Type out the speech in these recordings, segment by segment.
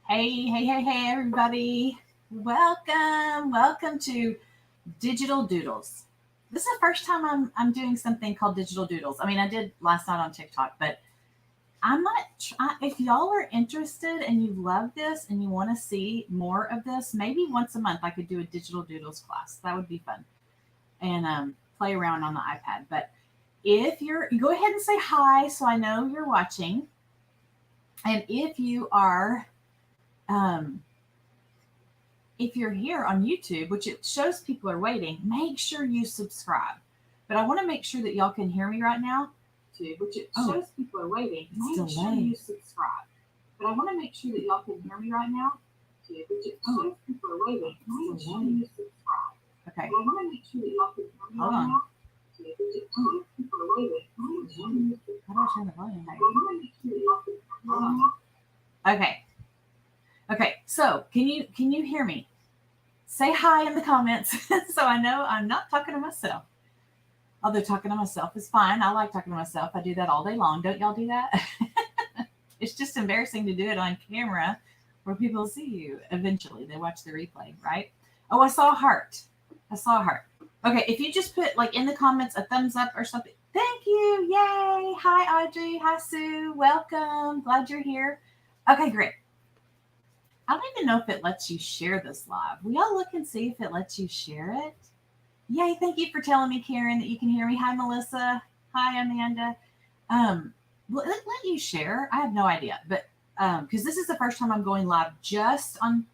Hey, everybody. Welcome to Digital Doodles. This is the first time I'm doing something called Digital Doodles. I mean, I did last night on TikTok, but I might try, if y'all are interested and you love this and you want to see more of this, maybe once a month I could do a Digital Doodles class. That would be fun. And play around on the iPad. But if you go ahead and say hi so I know you're watching. And um, if you're here on YouTube, which it shows people are waiting, make sure you subscribe. But I want to make sure that y'all can hear me right now, too, which it shows people are waiting. Make sure you subscribe. But I want to make sure that y'all can hear me right now, too, which it shows people are waiting. Make sure you subscribe. Okay. But I want to make sure that y'all can hear me right now. Too, which it shows people are waiting. Make sure you subscribe. How do I turn the volume down? I want to make sure that y'all can hear me right now. Okay. So can you hear me? Say hi in the comments so I know I'm not talking to myself. Although talking to myself is fine. I like talking to myself. I do that all day long. Don't y'all do that? It's just embarrassing to do it on camera where people see you eventually. They watch the replay, right? Oh, I saw a heart. Okay, if you just put like in the comments a thumbs up or something. Thank you. Yay. Hi, Audrey. Hi, Sue. Welcome. Glad you're here. Okay, great. I don't even know if it lets you share this live. Will y'all look and see if it lets you share it? Yay, thank you for telling me, Karen, that you can hear me. Hi, Melissa. Hi, Amanda. Will it let you share? I have no idea. But because this is the first time I'm going live just on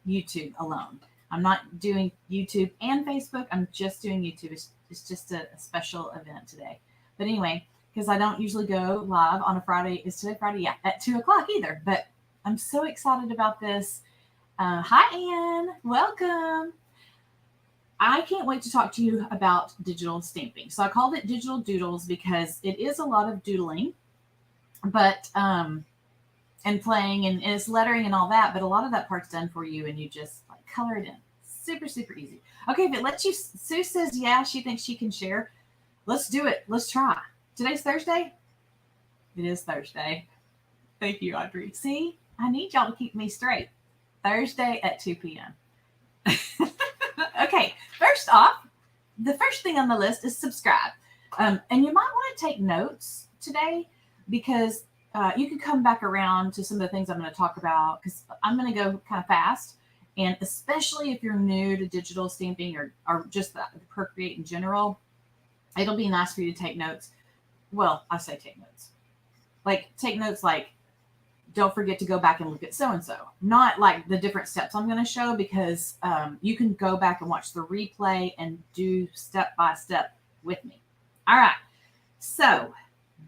YouTube alone. I'm not doing YouTube and Facebook. I'm just doing YouTube. It's just a special event today. But anyway, because I don't usually go live on a Friday. Is today Friday? Yeah, at 2:00 either. But I'm so excited about this. Hi, Anne. Welcome. I can't wait to talk to you about digital stamping. So I called it Digital Doodles because it is a lot of doodling, but and playing and it's lettering and all that. But a lot of that part's done for you, and you just like color it in. Super, super easy. Okay, if it lets you, Sue says yeah, she thinks she can share. Let's do it. Let's try. Today's Thursday. It is Thursday. Thank you, Audrey. See? I need y'all to keep me straight. Thursday at 2 p.m. Okay, first off, the first thing on the list is subscribe. And you might want to take notes today because you can come back around to some of the things I'm going to talk about because I'm going to go kind of fast. And especially if you're new to digital stamping or just the Procreate in general, it'll be nice for you to take notes. Well, I say take notes. Take notes like, don't forget to go back and look at so-and-so. Not like the different steps I'm going to show because you can go back and watch the replay and do step by step with me. All right. So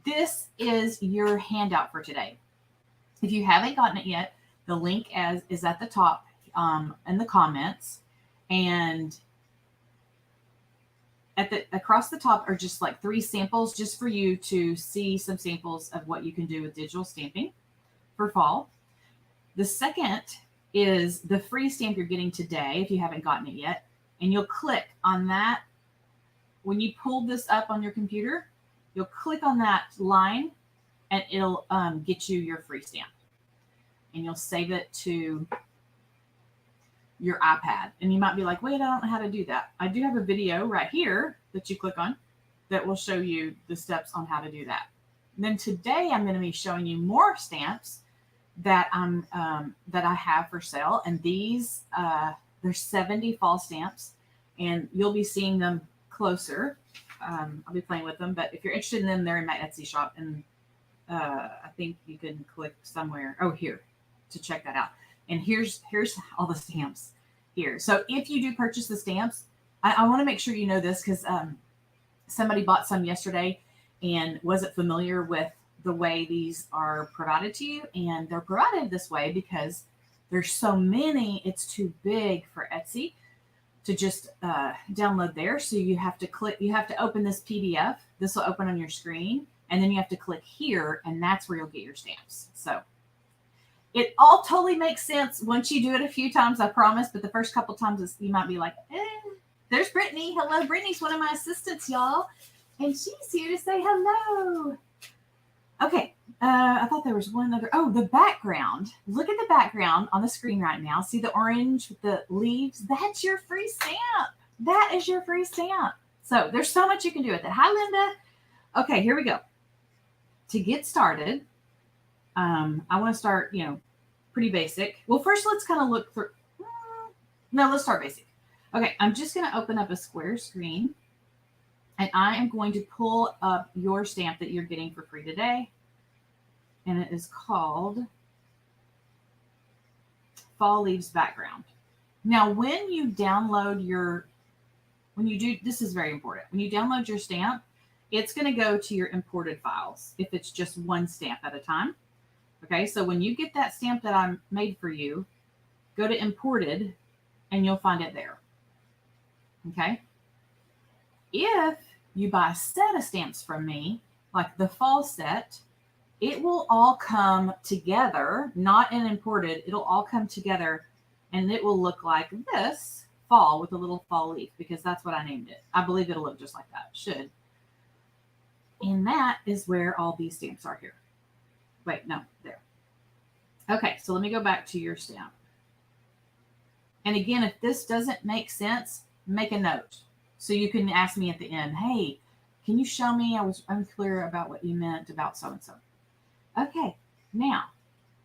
this is your handout for today. If you haven't gotten it yet, the link is at the top in the comments. And across the top are just like 3 samples just for you to see some samples of what you can do with digital stamping for fall. The second is the free stamp you're getting today if you haven't gotten it yet. And you'll click on that. When you pull this up on your computer, you'll click on that line and it'll get you your free stamp. And you'll save it to your iPad. And you might be like, wait, I don't know how to do that. I do have a video right here that you click on that will show you the steps on how to do that. And then today I'm going to be showing you more stamps that that I have for sale, and these there's 70 fall stamps, and you'll be seeing them closer. I'll be playing with them, but if you're interested in them, they're in my Etsy shop, and I think you can click somewhere here to check that out. And here's all the stamps here. So if you do purchase the stamps, I want to make sure you know this because somebody bought some yesterday and wasn't familiar with the way these are provided to you. And they're provided this way because there's so many, it's too big for Etsy to just download there. So you have to open this PDF. This will open on your screen. And then you have to click here, and that's where you'll get your stamps. So it all totally makes sense once you do it a few times, I promise. But the first couple times you might be like, there's Brittany. Hello, Brittany's one of my assistants, y'all. And she's here to say hello. Okay. I thought there was one other. Oh, the background. Look at the background on the screen right now. See the orange with the leaves? That's your free stamp. That is your free stamp. So there's so much you can do with it. Hi, Linda. Okay, here we go. To get started, I want to start, pretty basic. Well, first let's kind of look through. No, let's start basic. Okay, I'm just going to open up a square screen and I am going to pull up your stamp that you're getting for free today. And it is called Fall Leaves Background. Now, when you do, this is very important. When you download your stamp, it's going to go to your imported files if it's just one stamp at a time. Okay, so when you get that stamp that I made for you, go to imported and you'll find it there. Okay. If you buy a set of stamps from me, like the fall set, it will all come together, not in imported. It'll all come together and it will look like this fall with a little fall leaf because that's what I named it. I believe it'll look just like that. It should. And that is where all these stamps are here. Wait, no, there. Okay, so let me go back to your stamp. And again, if this doesn't make sense, make a note. So you can ask me at the end, hey, can you show me? I was unclear about what you meant about so-and-so. Okay, now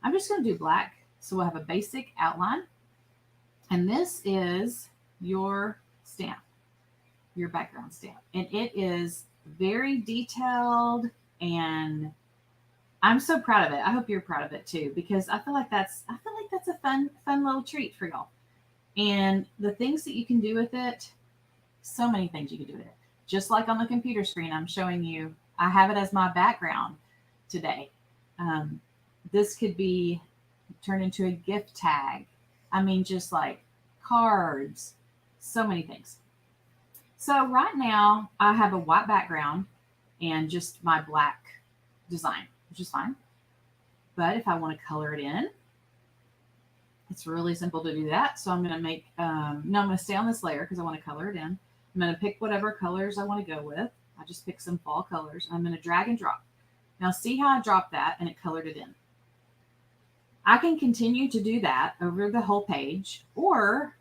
I'm just going to do black. So we'll have a basic outline. And this is your stamp, your background stamp. And it is very detailed and I'm so proud of it. I hope you're proud of it too, because I feel like that's a fun little treat for y'all. And the things that you can do with it, so many things you can do with it. Just like on the computer screen, I'm showing you, I have it as my background today. This could be turned into a gift tag. I mean, just like cards, so many things. So right now I have a white background and just my black design, which is fine. But if I want to color it in, it's really simple to do that. So I'm going to make, no, I'm going to stay on this layer because I want to color it in. I'm going to pick whatever colors I want to go with. I just pick some fall colors. I'm going to drag and drop. Now see how I dropped that and it colored it in. I can continue to do that over the whole page, or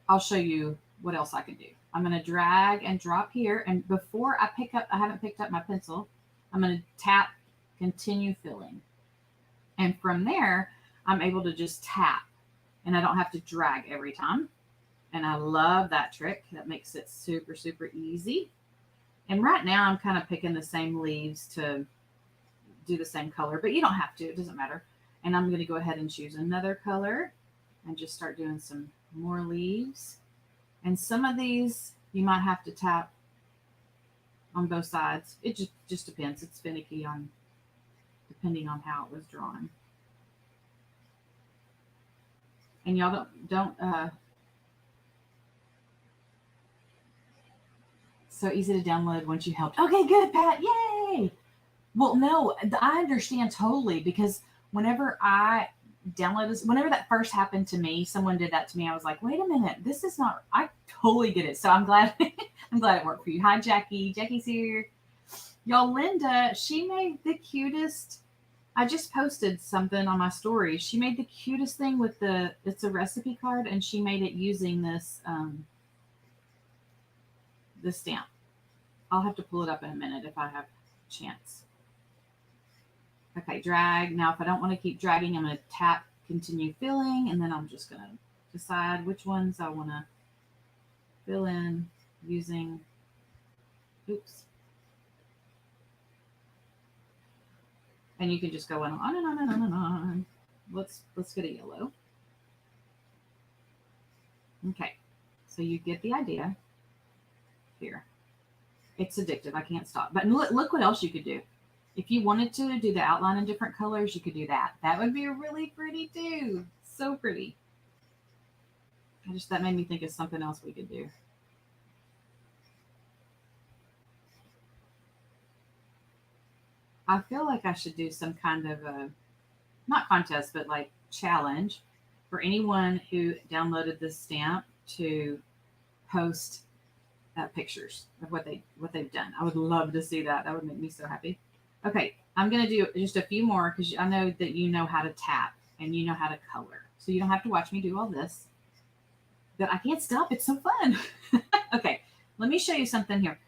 I'll show you what else I can do. I'm going to drag and drop here. And before I haven't picked up my pencil, I'm going to tap continue filling. And from there, I'm able to just tap and I don't have to drag every time. And I love that trick. That makes it super, super easy. And right now I'm kind of picking the same leaves to do the same color, but you don't have to, it doesn't matter. And I'm going to go ahead and choose another color and just start doing some more leaves. And some of these you might have to tap on both sides. It just depends. It's finicky depending on how it was drawn. And y'all don't so easy to download once you helped. Okay, good, Pat. Yay! Well, no, I understand totally because whenever I download this, whenever that first happened to me, someone did that to me. I was like, wait a minute, this is not. I totally get it. So I'm glad. I'm glad it worked for you. Hi, Jackie. Jackie's here. Y'all, Linda, she made the cutest. I just posted something on my story. She made the cutest thing with it's a recipe card, and she made it using this stamp. I'll have to pull it up in a minute if I have a chance. Okay, drag. Now, if I don't want to keep dragging, I'm going to tap continue filling, and then I'm just going to decide which ones I want to fill in using, oops. And you can just go on and on and on and on. Let's get a yellow. Okay, so you get the idea here. It's addictive. I can't stop. But look what else you could do. If you wanted to do the outline in different colors, you could do that. That would be really pretty too. So pretty. That made me think of something else we could do. I feel like I should do some kind of a, not contest, but like challenge for anyone who downloaded this stamp to post pictures of what they've done. I would love to see that. That would make me so happy. Okay, I'm going to do just a few more because I know that you know how to tap and you know how to color. So you don't have to watch me do all this. But I can't stop. It's so fun. Okay, let me show you something here.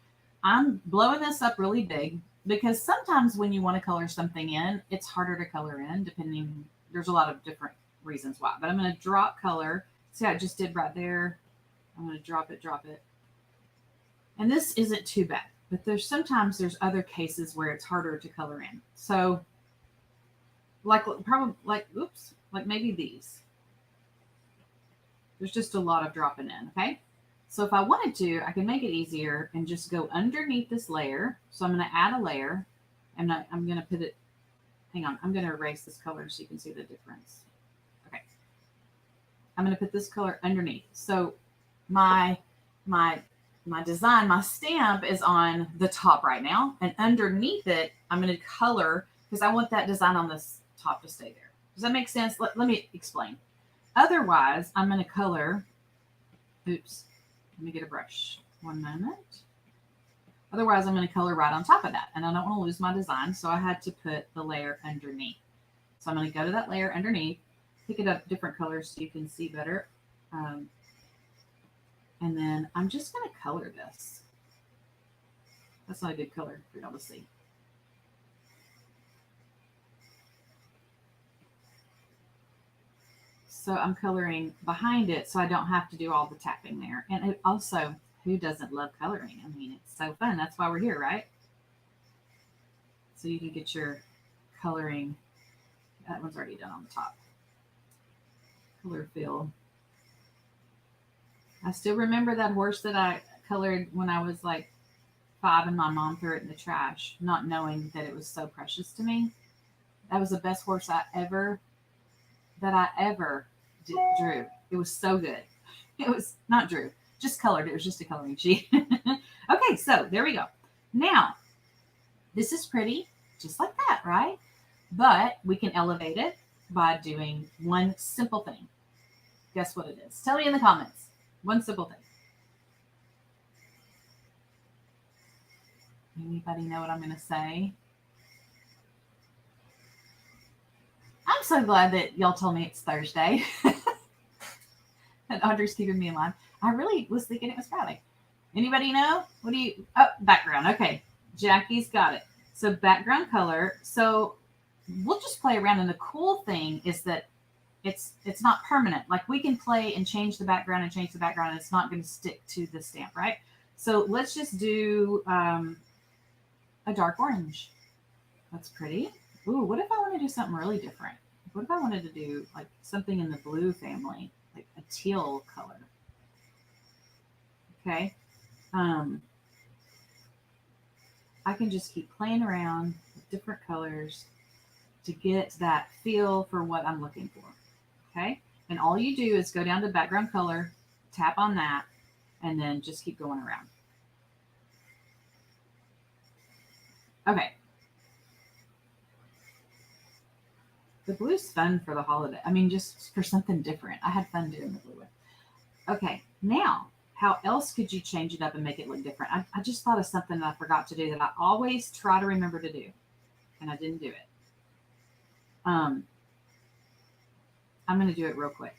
I'm blowing this up really big because sometimes when you want to color something in, it's harder to color in depending, there's a lot of different reasons why. But I'm going to drop color. See how I just did right there? I'm going to drop it. And this isn't too bad, but there's other cases where it's harder to color in. So like maybe these. There's just a lot of dropping in, okay? So if I wanted to, I can make it easier and just go underneath this layer. So I'm going to add a layer, and I'm going to put it, hang on, I'm going to erase this color so you can see the difference. Okay. I'm going to put this color underneath. So my design, my stamp is on the top right now, and underneath it, I'm going to color because I want that design on this top to stay there. Does that make sense? Let me explain. Otherwise, I'm going to color, oops, let me get a brush. One moment. Otherwise, I'm going to color right on top of that, and I don't want to lose my design, so I had to put the layer underneath. So I'm going to go to that layer underneath, pick it up different colors so you can see better. And then I'm just going to color this. That's not a good color for y'all to see. So I'm coloring behind it so I don't have to do all the tapping there. And it also, who doesn't love coloring? I mean, it's so fun. That's why we're here, right? So you can get your coloring. That one's already done on the top. Color fill. I still remember that horse that I colored when I was like 5 and my mom threw it in the trash, not knowing that it was so precious to me. That was the best horse I ever drew. It was so good. It was not drew, just colored. It was just a coloring sheet. Okay, so there we go. Now, this is pretty, just like that, right? But we can elevate it by doing one simple thing. Guess what it is? Tell me in the comments. One simple thing. Anybody know what I'm going to say? I'm so glad that y'all told me it's Thursday. And Audrey's keeping me in line. I really was thinking it was Friday. Anybody know? What do you? Oh, background. Okay. Jackie's got it. So background color. So we'll just play around. And the cool thing is that it's not permanent. Like we can play and change the background and change the background. And it's not going to stick to the stamp, right? So let's just do a dark orange. That's pretty. Ooh, what if I want to do something really different? What if I wanted to do like something in the blue family, like a teal color? Okay. I can just keep playing around with different colors to get that feel for what I'm looking for. Okay. And all you do is go down to background color, tap on that, and then just keep going around. Okay. The blue's fun for the holiday. I mean, just for something different. I had fun doing the blue. Okay. Now, how else could you change it up and make it look different? I just thought of something that I forgot to do that I always try to remember to do, and I didn't do it. I'm going to do it real quick.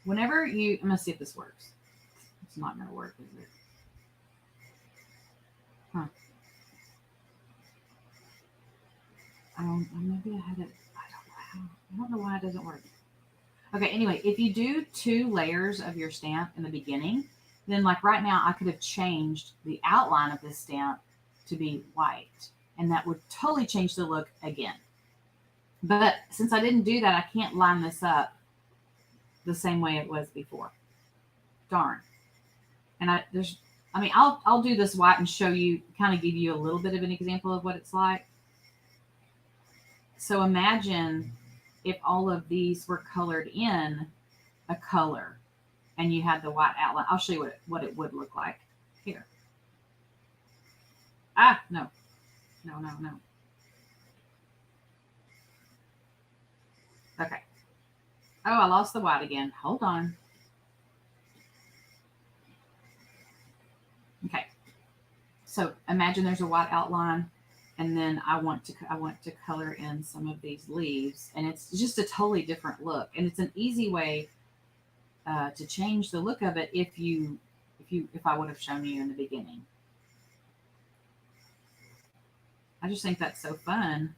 Whenever you, I'm going to see if this works. It's not going to work, is it? Huh. Maybe I had it. I don't know why it doesn't work. Okay, anyway, if you do 2 layers of your stamp in the beginning, then like right now, I could have changed the outline of this stamp to be white, and that would totally change the look again. But since I didn't do that, I can't line this up the same way it was before. Darn. And I'll do this white and show you, kind of give you a little bit of an example of what it's like. So imagine if all of these were colored in a color and you had the white outline. I'll show you what it would look like here. No. Okay. Oh, I lost the white again. Hold on. Okay. So imagine there's a white outline, and then I want to color in some of these leaves, and it's just a totally different look. And it's an easy way to change the look of it if I would have shown you in the beginning. I just think that's so fun.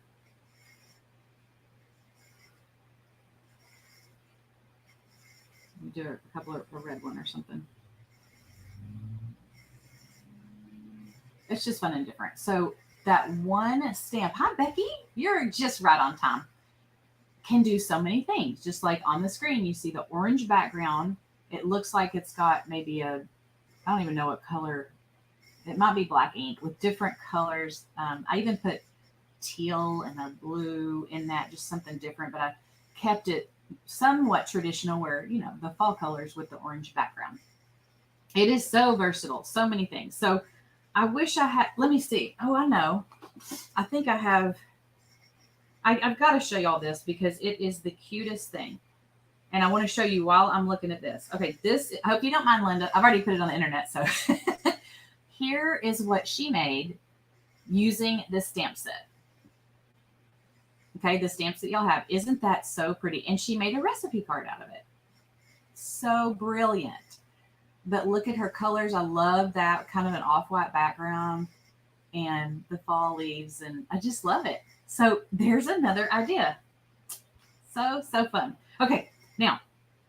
Do a couple of a red one or something. It's just fun and different. So that one stamp, hi Becky, you're just right on time, can do so many things. Just like on the screen, you see the orange background. It looks like it's got maybe I don't even know what color. It might be black ink with different colors. I even put teal and a blue in that, just something different, but I kept it somewhat traditional where, the fall colors with the orange background. It is so versatile, so many things. So I wish I had, let me see. Oh, I know. I think I have, I've got to show y'all this because it is the cutest thing. And I want to show you while I'm looking at this. Okay, I hope you don't mind, Linda. I've already put it on the internet. So here is what she made using this stamp set. Okay, the stamps that y'all have. Isn't that so pretty? And she made a recipe card out of it. So brilliant. But look at her colors. I love that kind of an off-white background and the fall leaves. And I just love it. So there's another idea. So fun. Okay, now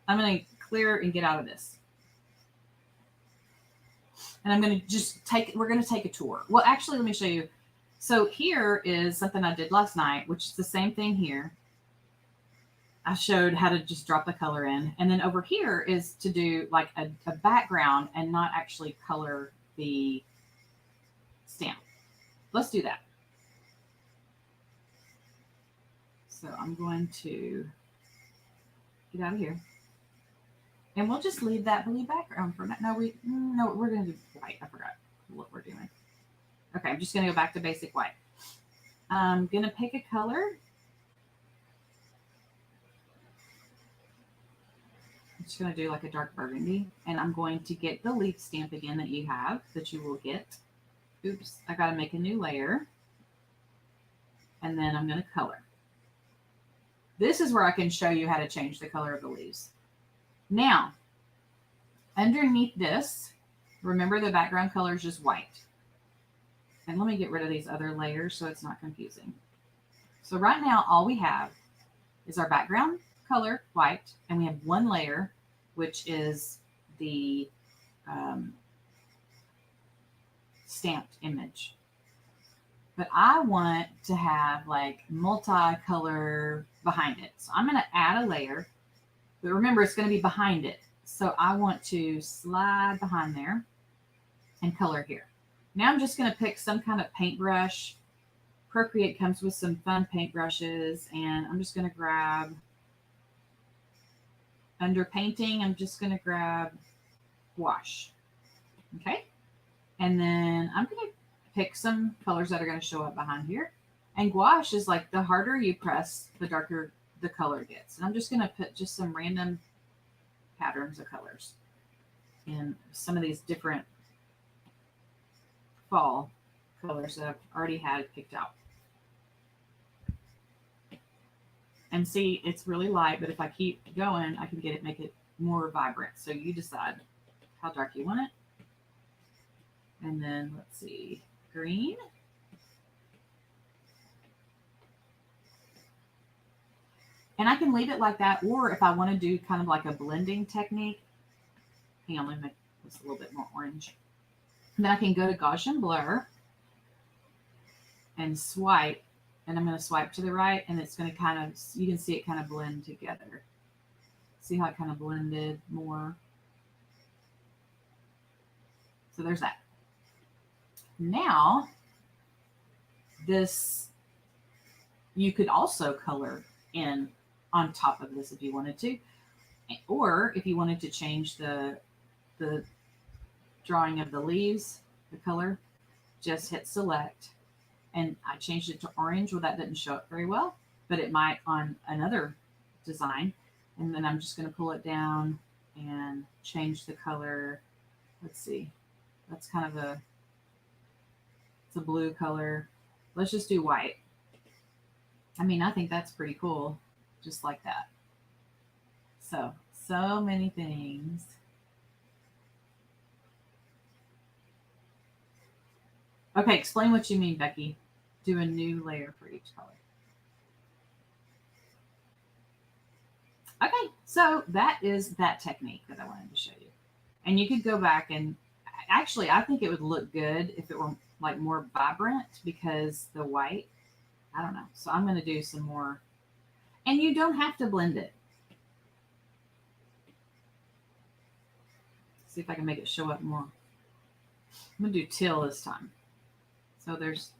I'm going to clear and get out of this. And I'm going to just we're going to take a tour. Well, actually, let me show you. So here is something I did last night, which is the same thing here. I showed how to just drop the color in. And then over here is to do like a background and not actually color the stamp. Let's do that. So I'm going to get out of here. And we'll just leave that blue background for now. No, we're going to do white. I forgot what we're doing. Okay, I'm just going to go back to basic white. I'm going to pick a color. I'm just going to do like a dark burgundy. And I'm going to get the leaf stamp again that you will get. Oops, I got to make a new layer. And then I'm going to color. This is where I can show you how to change the color of the leaves. Now, underneath this, remember the background color is just white. And let me get rid of these other layers so it's not confusing. So right now, all we have is our background color, white, and we have one layer, which is the stamped image. But I want to have like multicolor behind it. So I'm going to add a layer, but remember it's going to be behind it. So I want to slide behind there and color here. Now I'm just going to pick some kind of paintbrush. Procreate comes with some fun paintbrushes, and I'm just going to grab, under painting, I'm just going to grab wash. Okay. And then I'm going to pick some colors that are going to show up behind here. And gouache is like the harder you press, the darker the color gets. And I'm just going to put just some random patterns of colors in some of these different fall colors that I've already had picked out. And see, it's really light, but if I keep going, I can make it more vibrant. So you decide how dark you want it. And then let's see, green. And I can leave it like that, or if I want to do kind of like a blending technique, hang on, let me make this a little bit more orange. Then I can go to Gaussian blur and swipe, and I'm going to swipe to the right, and it's going to kind of, you can see it kind of blend together. See how it kind of blended more? So there's that. Now, this, you could also color in on top of this if you wanted to, or if you wanted to change the drawing of the leaves, the color, just hit select. And I changed it to orange. Well, that didn't show up very well, but it might on another design. And then I'm just going to pull it down and change the color. Let's see. That's kind of a a blue color. Let's just do white. I mean, I think that's pretty cool. Just like that. So many things. Okay, explain what you mean, Becky. Do a new layer for each color. Okay, so that is that technique that I wanted to show you. And you could go back and actually, I think it would look good if it were like more vibrant because the white, I don't know. So I'm going to do some more. And you don't have to blend it. See if I can make it show up more. I'm going to do teal this time. So there's,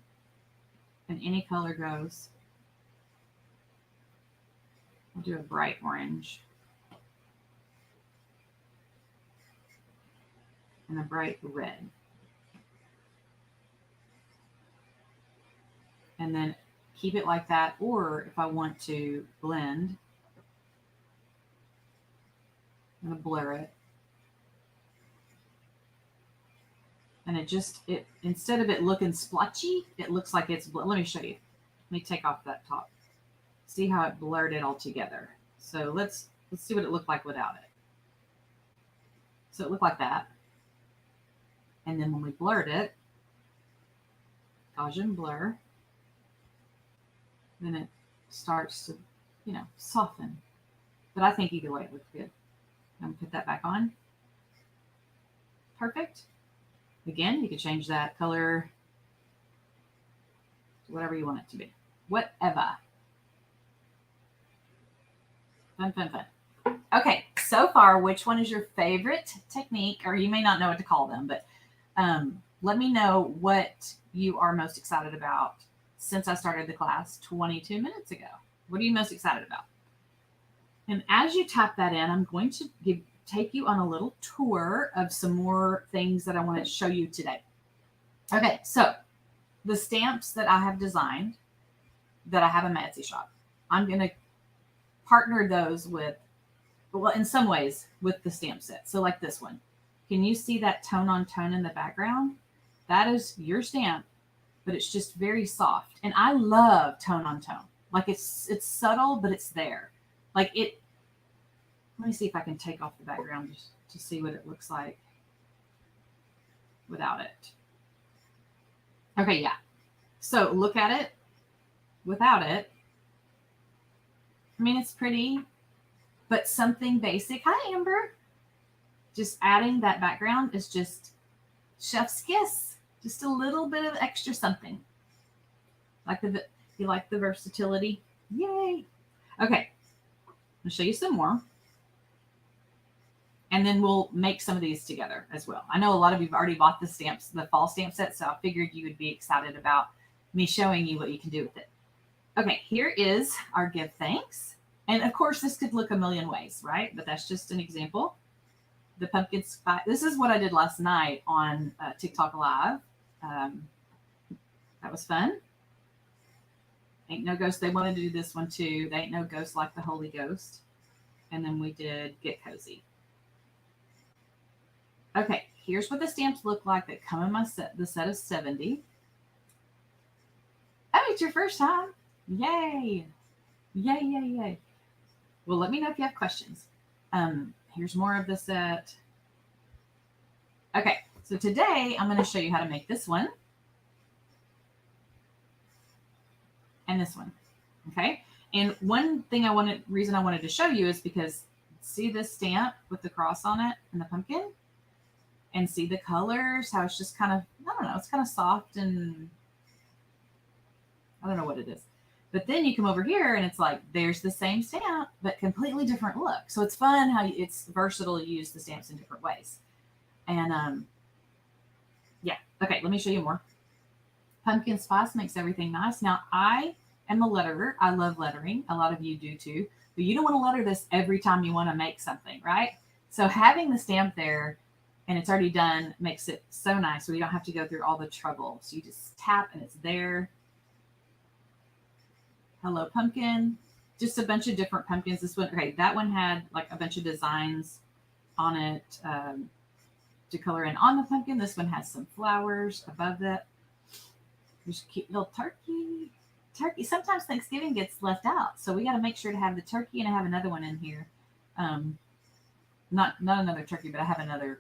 and any color goes. I'll do a bright orange. And a bright red. And then keep it like that. Or if I want to blend, I'm going to blur it. And it instead of it looking splotchy, it looks like it's, let me show you. Let me take off that top. See how it blurred it all together. So let's see what it looked like without it. So it looked like that. And then when we blurred it, Gaussian blur, then it starts to, soften. But I think either way it looks good. I'm gonna put that back on. Perfect. Again, you can change that color to whatever you want it to be. Whatever. Fun, fun, fun. Okay, so far, which one is your favorite technique? Or you may not know what to call them, but let me know what you are most excited about since I started the class 22 minutes ago. What are you most excited about? And as you type that in, I'm going to take you on a little tour of some more things that I want to show you today. Okay, so the stamps that I have designed that I have in my Etsy shop, I'm going to partner those with, well, in some ways with the stamp set. So like this one, can you see that tone on tone in the background? That is your stamp, but it's just very soft. And I love tone on tone. Like it's subtle, but it's there. Like it, let me see if I can take off the background just to see what it looks like without it. Okay, yeah. So look at it without it. I mean, it's pretty, but something basic. Hi, Amber. Just adding that background is just chef's kiss. Just a little bit of extra something. You like the versatility? Yay. Okay. I'll show you some more. And then we'll make some of these together as well. I know a lot of you've already bought the stamps, the fall stamp set, so I figured you would be excited about me showing you what you can do with it. Okay, here is our give thanks. And of course, this could look a million ways, right? But that's just an example. The pumpkin spice. This is what I did last night on TikTok Live. That was fun. Ain't no ghost. They wanted to do this one too. They ain't no ghost like the Holy Ghost. And then we did Get Cozy. Okay, here's what the stamps look like that come in my set, the set of 70. Oh, it's your first time. Yay. Yay, yay, yay. Well, let me know if you have questions. Here's more of the set. Okay, so today I'm going to show you how to make this one. And this one. Okay, and one thing reason I wanted to show you is because see this stamp with the cross on it and the pumpkin? And see the colors, how it's just kind of, I don't know, it's kind of soft and I don't know what it is. But then you come over here and it's like, there's the same stamp, but completely different look. So it's fun how it's versatile to use the stamps in different ways. And yeah, okay, let me show you more. Pumpkin spice makes everything nice. Now, I am a letterer. I love lettering. A lot of you do too. But you don't want to letter this every time you want to make something, right? So having the stamp there and it's already done makes it so nice. So you don't have to go through all the trouble. So you just tap and it's there. Hello, pumpkin. Just a bunch of different pumpkins. This one, okay, that one had like a bunch of designs on it to color in on the pumpkin. This one has some flowers above that. There's a cute little turkey. Turkey. Sometimes Thanksgiving gets left out, so we got to make sure to have the turkey, and I have another one in here. Um, not another turkey, but I have another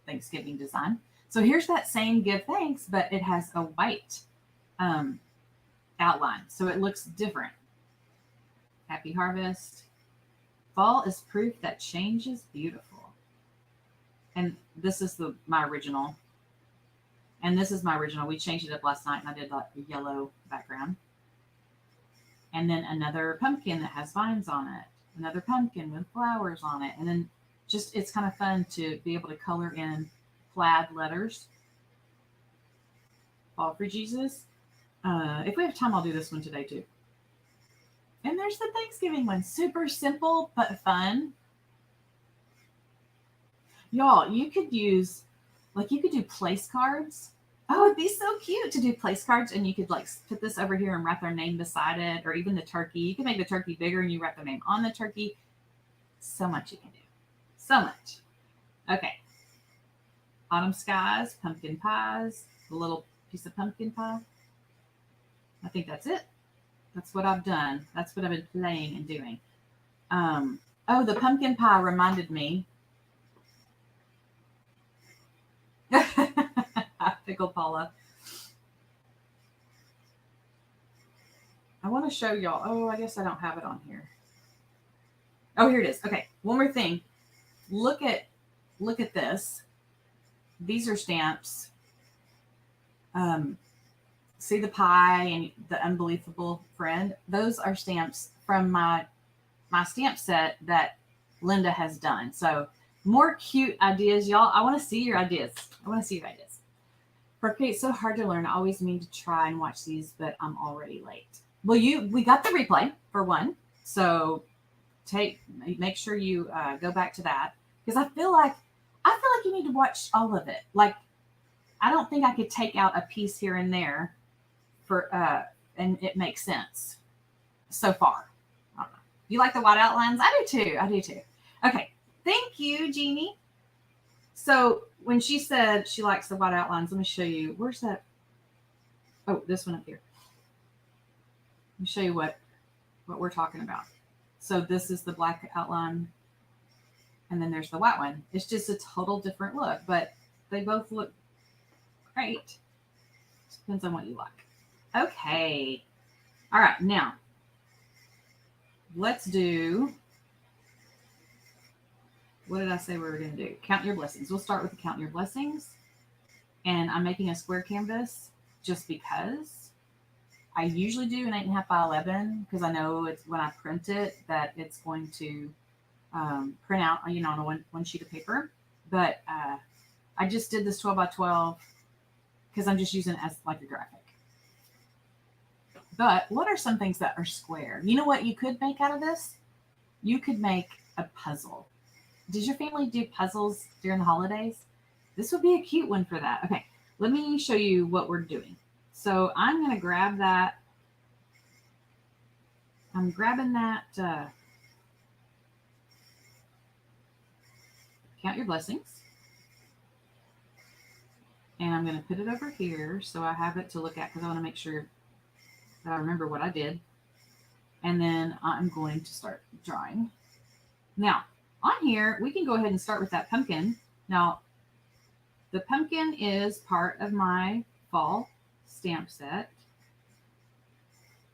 Thanksgiving design. So here's that same give thanks, but it has a white um, outline, so it looks different. Happy harvest. Fall is proof that change is beautiful. And this is my original. And this is my original. We changed it up last night, and I did like the yellow background. And then another pumpkin that has vines on it. Another pumpkin with flowers on it. And then just, it's kind of fun to be able to color in plaid letters. Fall for Jesus. If we have time, I'll do this one today too. And there's the Thanksgiving one. Super simple, but fun. Y'all, you could use, like, you could do place cards. Oh, it'd be so cute to do place cards, and you could like put this over here and wrap their name beside it, or even the turkey. You can make the turkey bigger and you wrap their name on the turkey. So much you can do. So much. Okay. Autumn skies, pumpkin pies, a little piece of pumpkin pie. I think that's it. That's what I've done. That's what I've been playing and doing. Oh, the pumpkin pie reminded me. Pickle Paula. I want to show y'all. Oh, I guess I don't have it on here. Oh, here it is. Okay, one more thing. Look at this. These are stamps. See the pie and the unbelievable friend? Those are stamps from my stamp set that Linda has done. So more cute ideas, y'all. I want to see your ideas. Procreate's so hard to learn. I always mean to try and watch these, but I'm already late. Well, we got the replay for one. So make sure you go back to that, because I feel like you need to watch all of it. Like, I don't think I could take out a piece here and there for and it makes sense so far. I don't know. You like the white outlines? I do too. Okay. Thank you, Jeannie. So when she said she likes the white outlines, let me show you. Where's that? Oh, this one up here. Let me show you what we're talking about. So this is the black outline, and then there's the white one. It's just a total different look, but they both look great. Depends on what you like. Okay. All right. Now, let's do, what did I say we were going to do? Count your blessings. We'll start with the count your blessings. And I'm making a square canvas just because I usually do an 8.5 by 11, because I know it's when I print it that it's going to print out, on a one sheet of paper. But I just did this 12 by 12 because I'm just using it as like a graphic. But what are some things that are square? You know what you could make out of this? You could make a puzzle. Does your family do puzzles during the holidays? This would be a cute one for that. Okay, let me show you what we're doing. So I'm going to grab that. I'm grabbing that. Count your blessings. And I'm going to put it over here so I have it to look at, because I want to make sure that I remember what I did. And then I'm going to start drawing. Now, on here, we can go ahead and start with that pumpkin. Now, the pumpkin is part of my fall stamp set.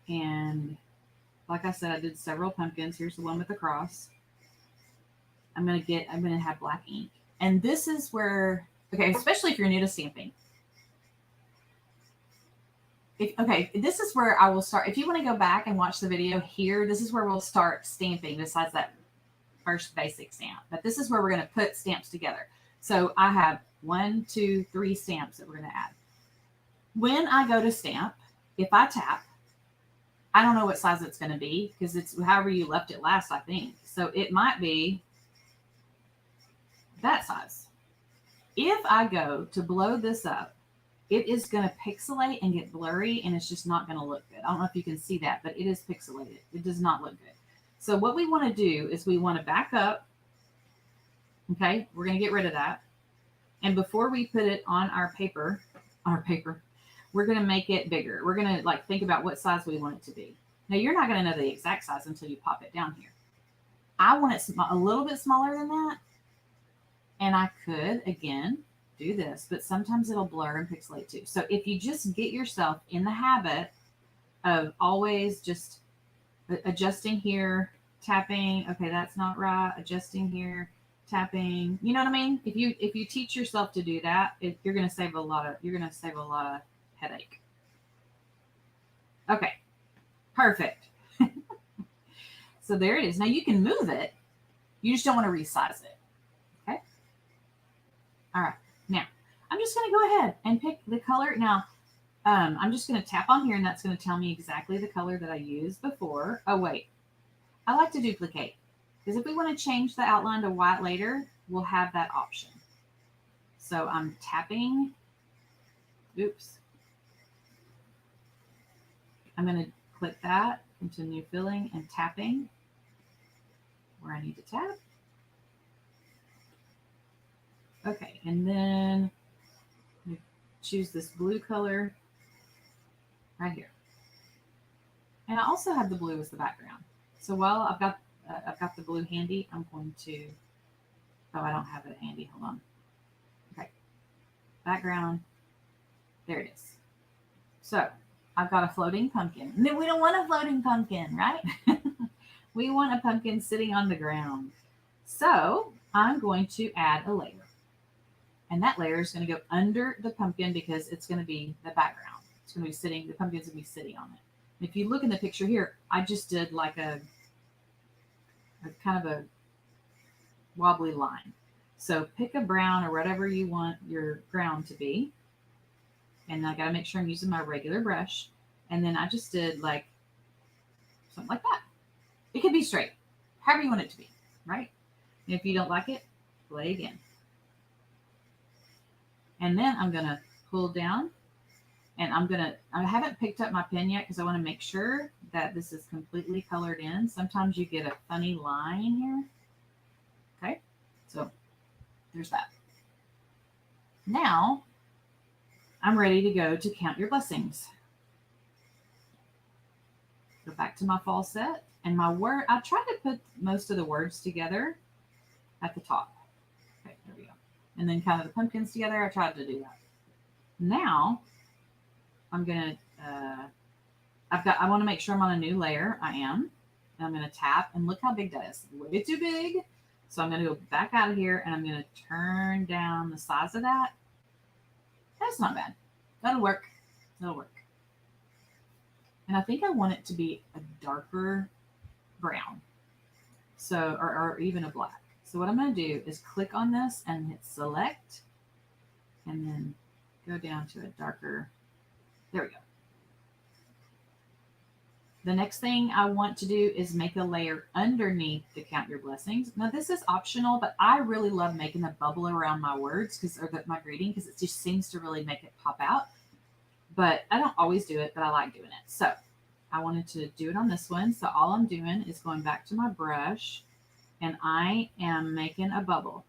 And like I said, I did several pumpkins. Here's the one with the cross. I'm going to have black ink. And this is where, okay, especially if you're new to stamping. This is where I will start. If you want to go back and watch the video here, this is where we'll start stamping besides that first basic stamp. But this is where we're going to put stamps together. So I have 1, 2, 3 stamps that we're going to add. When I go to stamp, if I tap, I don't know what size it's going to be, because it's however you left it last, I think. So it might be that size. If I go to blow this up, it is going to pixelate and get blurry, and it's just not going to look good. I don't know if you can see that, but it is pixelated. It does not look good. So what we want to do is we want to back up. Okay, we're going to get rid of that. And before we put it on our paper, we're going to make it bigger. We're going to like think about what size we want it to be. Now you're not going to know the exact size until you pop it down here. I want it a little bit smaller than that. And I could, again, do this, but sometimes it'll blur and pixelate too. So if you just get yourself in the habit of always just adjusting here, tapping, okay, that's not right, adjusting here, tapping, you know what I mean? If you teach yourself to do that, you're going to save a lot of headache. Okay. Perfect. So there it is. Now you can move it. You just don't want to resize it. Okay. All right. Now I'm just going to go ahead and pick the color. Now I'm just going to tap on here and that's going to tell me exactly the color that I used before. Oh, wait. I like to duplicate because if we want to change the outline to white later, we'll have that option. So I'm tapping. Oops. I'm going to click that into new filling and tapping where I need to tap. Okay, and then choose this blue color right here. And I also have the blue as the background. So while I've got the blue handy, I'm going to, oh, I don't have it handy, hold on. Okay, background, there it is. So I've got a floating pumpkin. No, we don't want a floating pumpkin, right? We want a pumpkin sitting on the ground. So I'm going to add a layer. And that layer is going to go under the pumpkin because it's going to be the background. It's going to be sitting, the pumpkin's going to be sitting on it. And if you look in the picture here, I just did like a kind of a wobbly line. So pick a brown or whatever you want your ground to be. And I got to make sure I'm using my regular brush. And then I just did like something like that. It could be straight, however you want it to be, right? And if you don't like it, play again. And then I'm going to pull down and I haven't picked up my pen yet because I want to make sure that this is completely colored in. Sometimes you get a funny line here. Okay, so there's that. Now I'm ready to go to count your blessings. Go back to my fall set and my word. I tried to put most of the words together at the top. Okay, there we go. And then kind of the pumpkins together. I tried to do that. Now I'm gonna. I want to make sure I'm on a new layer. I am. And I'm gonna tap and look how big that is. Way too big. So I'm gonna go back out of here and I'm gonna turn down the size of that. That's not bad. That'll work. That'll work. And I think I want it to be a darker brown. So, or even a black. So what I'm going to do is click on this and hit select and then go down to a darker. There we go. The next thing I want to do is make a layer underneath to count your blessings. Now this is optional, but I really love making a bubble around my words or my greeting because it just seems to really make it pop out. But I don't always do it, but I like doing it. So I wanted to do it on this one. So all I'm doing is going back to my brush and I am making a bubble.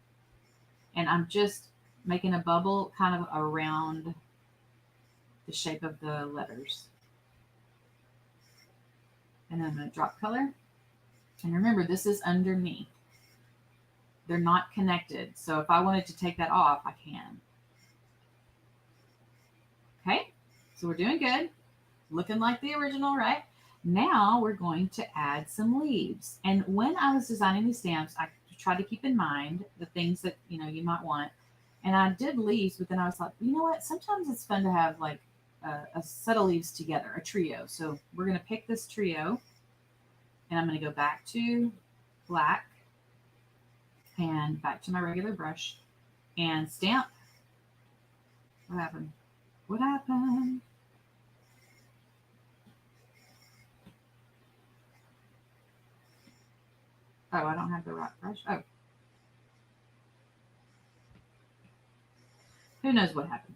And I'm just making a bubble kind of around the shape of the letters. And then I'm going to drop color. And remember, this is underneath. They're not connected. So if I wanted to take that off, I can. Okay, so we're doing good. Looking like the original, right? Now we're going to add some leaves. And when I was designing these stamps, I tried to keep in mind the things that, you know, you might want. And I did leaves, but then I was like, you know what? Sometimes it's fun to have like a set of leaves together, a trio. So we're going to pick this trio and I'm going to go back to black and back to my regular brush and stamp. What happened? What happened? Oh, I don't have the right brush. Oh. Who knows what happened?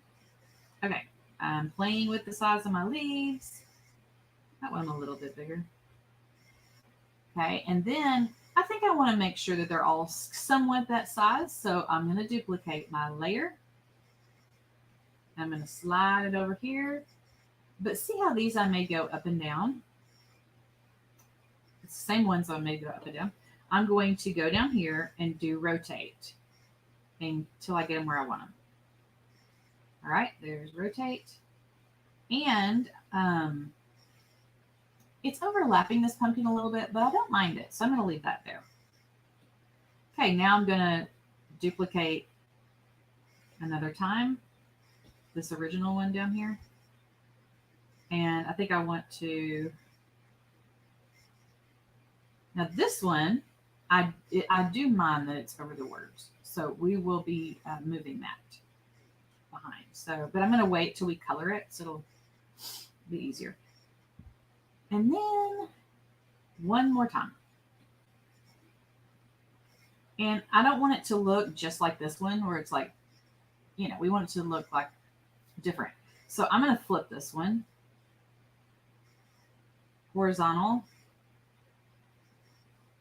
Okay. I'm playing with the size of my leaves. That one a little bit bigger. Okay. And then I think I want to make sure that they're all somewhat that size. So I'm going to duplicate my layer. I'm going to slide it over here. But see how these I may go up and down? It's the same ones I made go up and down. I'm going to go down here and do rotate until I get them where I want them. All right, there's rotate. And it's overlapping this pumpkin a little bit, but I don't mind it. So I'm going to leave that there. Okay, now I'm going to duplicate another time this original one down here. And I think I want to, now this one, I do mind that it's over the words. So we will be moving that behind. So, but I'm going to wait till we color it so it'll be easier. And then one more time. And I don't want it to look just like this one where it's like, you know, we want it to look like different. So I'm going to flip this one horizontal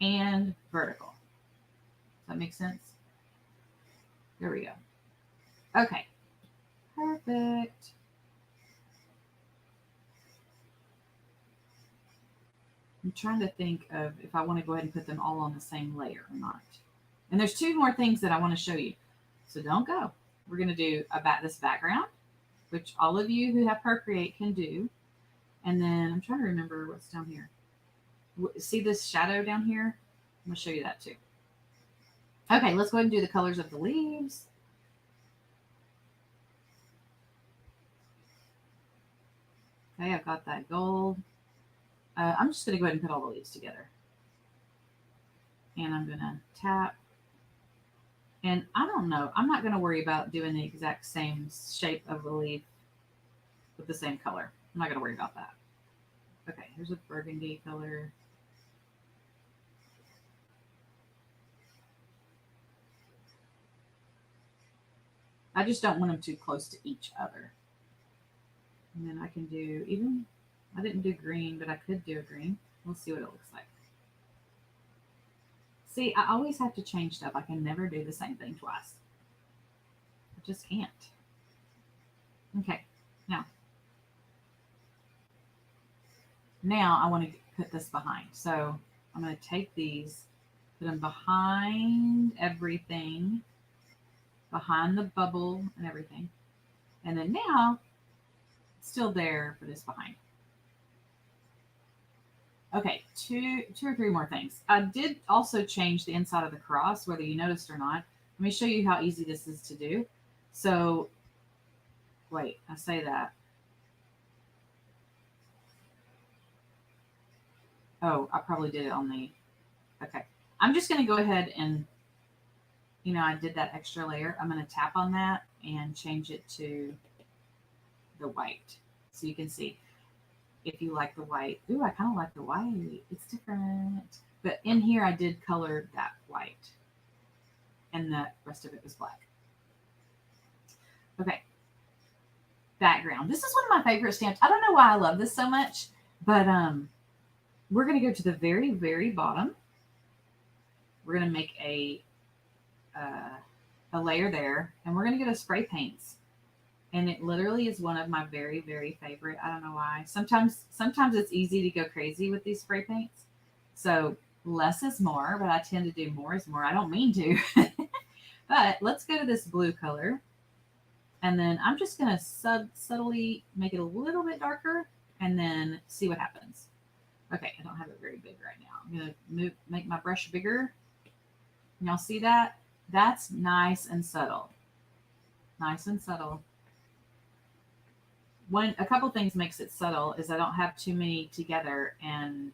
and vertical. Does that make sense? There we go. Okay. Perfect. I'm trying to think of if I want to go ahead and put them all on the same layer or not. And there's two more things that I want to show you. So don't go. We're going to do this background, which all of you who have Procreate can do. And then I'm trying to remember what's down here. See this shadow down here? I'm going to show you that too. Okay, let's go ahead and do the colors of the leaves. Okay, I've got that gold. I'm just going to go ahead and put all the leaves together. And I'm going to tap. And I don't know. I'm not going to worry about doing the exact same shape of the leaf with the same color. I'm not going to worry about that. Okay, here's a burgundy color. I just don't want them too close to each other. And then I can do even, I didn't do green, but I could do a green. We'll see what it looks like. See, I always have to change stuff. I can never do the same thing twice. I just can't. Okay, now I want to put this behind. So I'm going to take these, put them behind everything, behind the bubble and everything. And then now, it's still there for this behind. Okay, two or three more things. I did also change the inside of the cross, whether you noticed or not. Let me show you how easy this is to do. So, wait, I say that. Oh, I probably did it on the, okay. I'm just going to go ahead and, you know, I did that extra layer. I'm going to tap on that and change it to the white. So you can see if you like the white. Ooh, I kind of like the white. It's different. But in here, I did color that white. And the rest of it was black. Okay. Background. This is one of my favorite stamps. I don't know why I love this so much, but we're going to go to the very, very bottom. We're going to make a layer there, and we're going to go to spray paints. And it literally is one of my very, very favorite. I don't know why. Sometimes it's easy to go crazy with these spray paints. So less is more, but I tend to do more is more. I don't mean to. But let's go to this blue color. And then I'm just going to subtly make it a little bit darker and then see what happens. Okay, I don't have it very big right now. I'm going to make my brush bigger. Y'all see that? That's nice and subtle. Nice and subtle. A couple things makes it subtle is I don't have too many together, and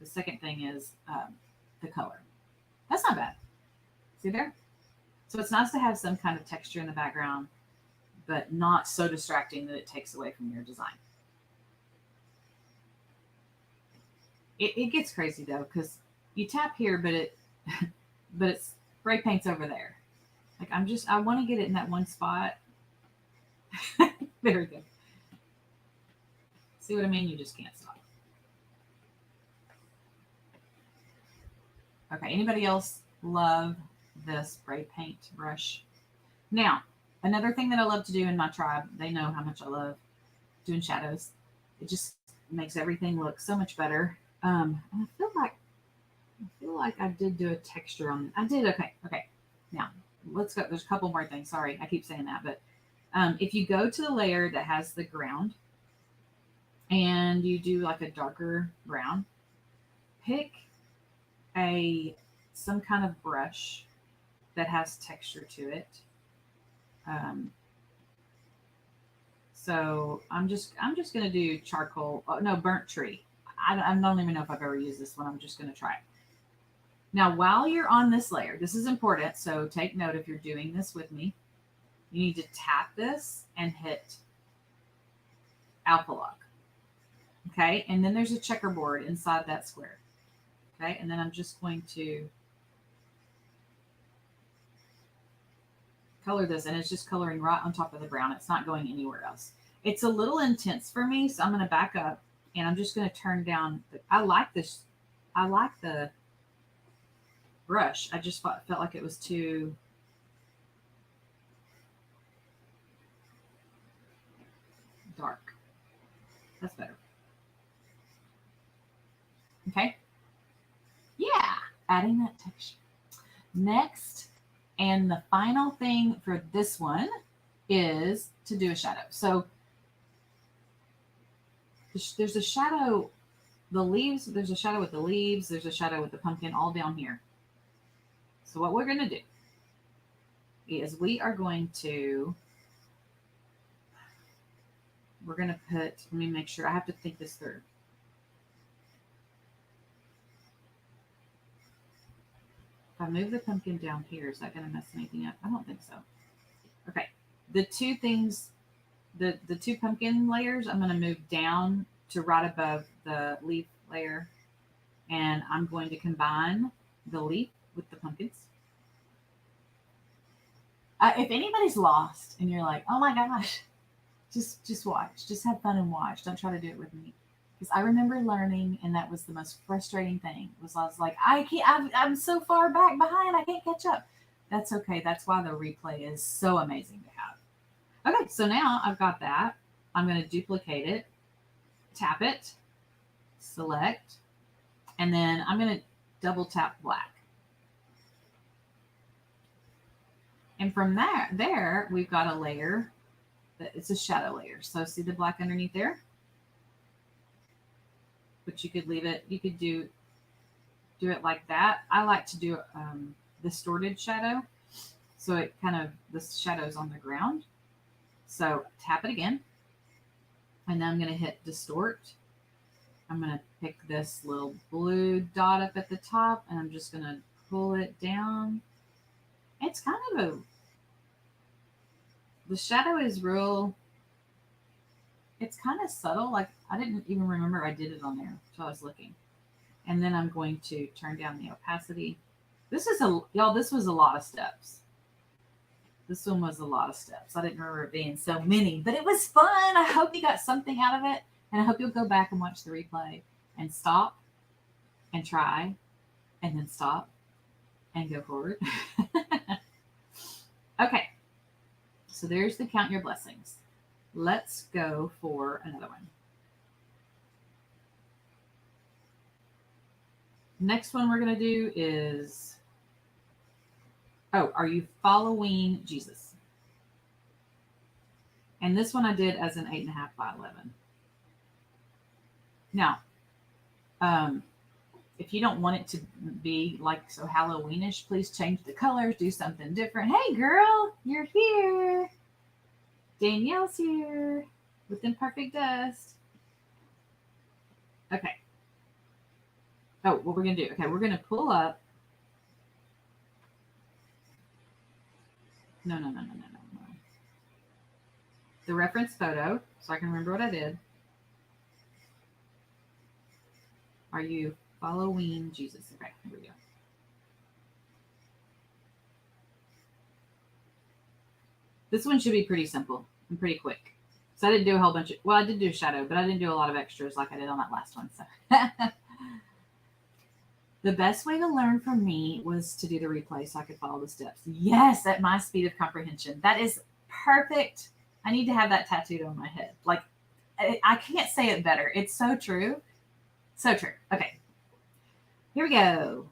the second thing is the color. That's not bad. See there? So it's nice to have some kind of texture in the background, but not so distracting that it takes away from your design. It gets crazy though, because you tap here, but it's spray paint's over there. Like I want to get it in that one spot. Very good. See what I mean? You just can't stop. Okay, anybody else love this spray paint brush? Now, another thing that I love to do in my tribe, they know how much I love doing shadows. It just makes everything look so much better. And I feel like I did do a texture on. I did. Okay. Okay. Now let's go. There's a couple more things. Sorry, I keep saying that, but if you go to the layer that has the ground and you do like a darker brown, pick a some kind of brush that has texture to it. Um, so I'm just gonna do charcoal. Oh, no, burnt tree. I don't even know if I've ever used this one. I'm just gonna try it. Now, while you're on this layer, this is important. So take note if you're doing this with me. You need to tap this and hit alpha lock. Okay, and then there's a checkerboard inside that square. Okay, and then I'm just going to color this, and it's just coloring right on top of the brown. It's not going anywhere else. It's a little intense for me, so I'm going to back up and I'm just going to turn down. I like this. I like the brush. I just felt like it was too dark. That's better. Okay. Yeah, adding that texture. Next, and the final thing for this one is to do a shadow. So there's a shadow, the leaves, there's a shadow with the leaves, there's a shadow with the pumpkin all down here. So what we're going to do is we're going to put, let me make sure, I have to think this through. If I move the pumpkin down here, is that going to mess anything up? I don't think so. Okay. The two things, the two pumpkin layers, I'm going to move down to right above the leaf layer. And I'm going to combine the leaf with the pumpkins. If anybody's lost and you're like, oh my gosh, just watch. Just have fun and watch. Don't try to do it with me. Because I remember learning, and that was the most frustrating thing. Was I was like, I can't. I'm so far back behind. I can't catch up. That's okay. That's why the replay is so amazing to have. Okay, so now I've got that. I'm going to duplicate it, tap it, select, and then I'm going to double tap black. And from there we've got a layer that it's a shadow layer. So see the black underneath there? But you could leave it, you could do it like that. I like to do distorted shadow. So it kind of, the shadow's on the ground. So tap it again. And then I'm going to hit distort. I'm going to pick this little blue dot up at the top, and I'm just going to pull it down. It's kind of the shadow is real, it's kind of subtle. Like I didn't even remember I did it on there until I was looking. And then I'm going to turn down the opacity. This was a lot of steps. This one was a lot of steps. I didn't remember it being so many, but it was fun. I hope you got something out of it. And I hope you'll go back and watch the replay and stop and try and then stop and go forward. Okay. So there's the count your blessings. Let's go for another one. Next one we're going to do is, are you following Jesus? And this one I did as an 8.5 by 11. Now, if you don't want it to be like so Halloweenish, please change the colors, do something different. Hey girl, you're here. Danielle's here with Imperfect Dust. Okay. Oh, what we're going to do. Okay, we're going to pull up. No. The reference photo, so I can remember what I did. Are you following Jesus? Okay, here we go. This one should be pretty simple and pretty quick. So I didn't do a whole bunch of, I did do a shadow, but I didn't do a lot of extras like I did on that last one. So the best way to learn from me was to do the replay so I could follow the steps. Yes, at my speed of comprehension. That is perfect. I need to have that tattooed on my head. Like I can't say it better. It's so true. So true. Okay. Here we go.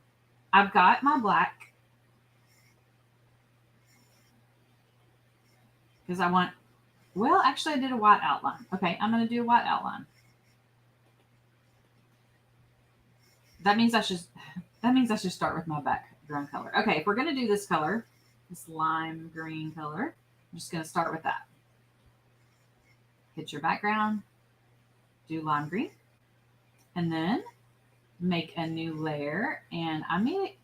I've got my black because I want, well, actually I did a white outline. Okay, I'm going to do a white outline. That means I should start with my background color. Okay, if we're going to do this color, this lime green color, I'm just going to start with that. Hit your background, do lime green, and then make a new layer. And I don't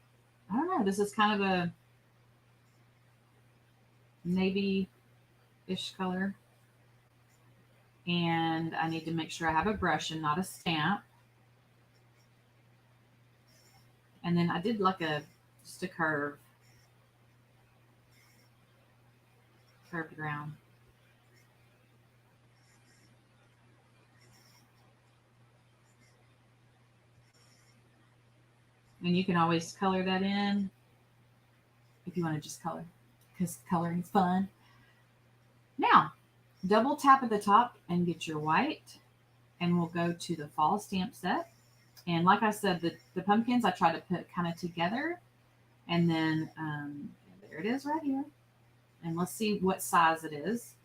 know, this is kind of a navy-ish color. And I need to make sure I have a brush and not a stamp. And then I did like just a curved ground. And you can always color that in if you want to just color, because coloring is fun. Now, double tap at the top and get your white, and we'll go to the fall stamp set. And like I said, the pumpkins I try to put kind of together, and then there it is right here. And let's see what size it is.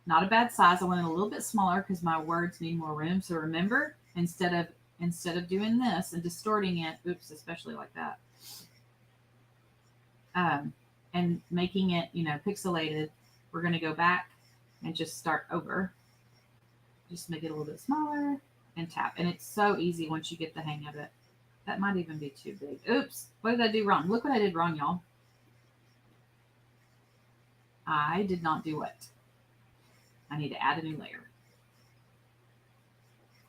Not a bad size. I want it a little bit smaller because my words need more room. So remember, instead of doing this and distorting it, oops, especially like that, and making it, pixelated, we're going to go back and just start over. Just make it a little bit smaller and tap. And it's so easy once you get the hang of it. That might even be too big. Oops, what did I do wrong? Look what I did wrong, y'all. I did not do what? I need to add a new layer.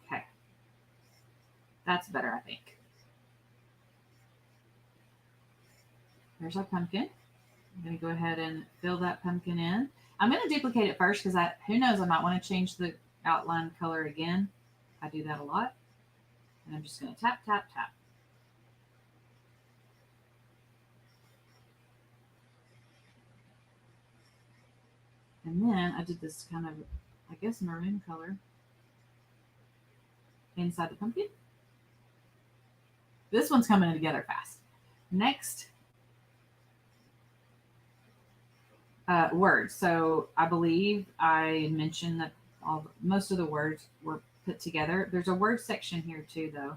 Okay. That's better, I think. There's our pumpkin. I'm going to go ahead and fill that pumpkin in. I'm going to duplicate it first because who knows, I might want to change the outline color again. I do that a lot. And I'm just going to tap, tap, tap. And then I did this kind of, I guess, maroon color inside the pumpkin. This one's coming together fast. Next, words. So I believe I mentioned that most of the words were put together. There's a word section here too, though.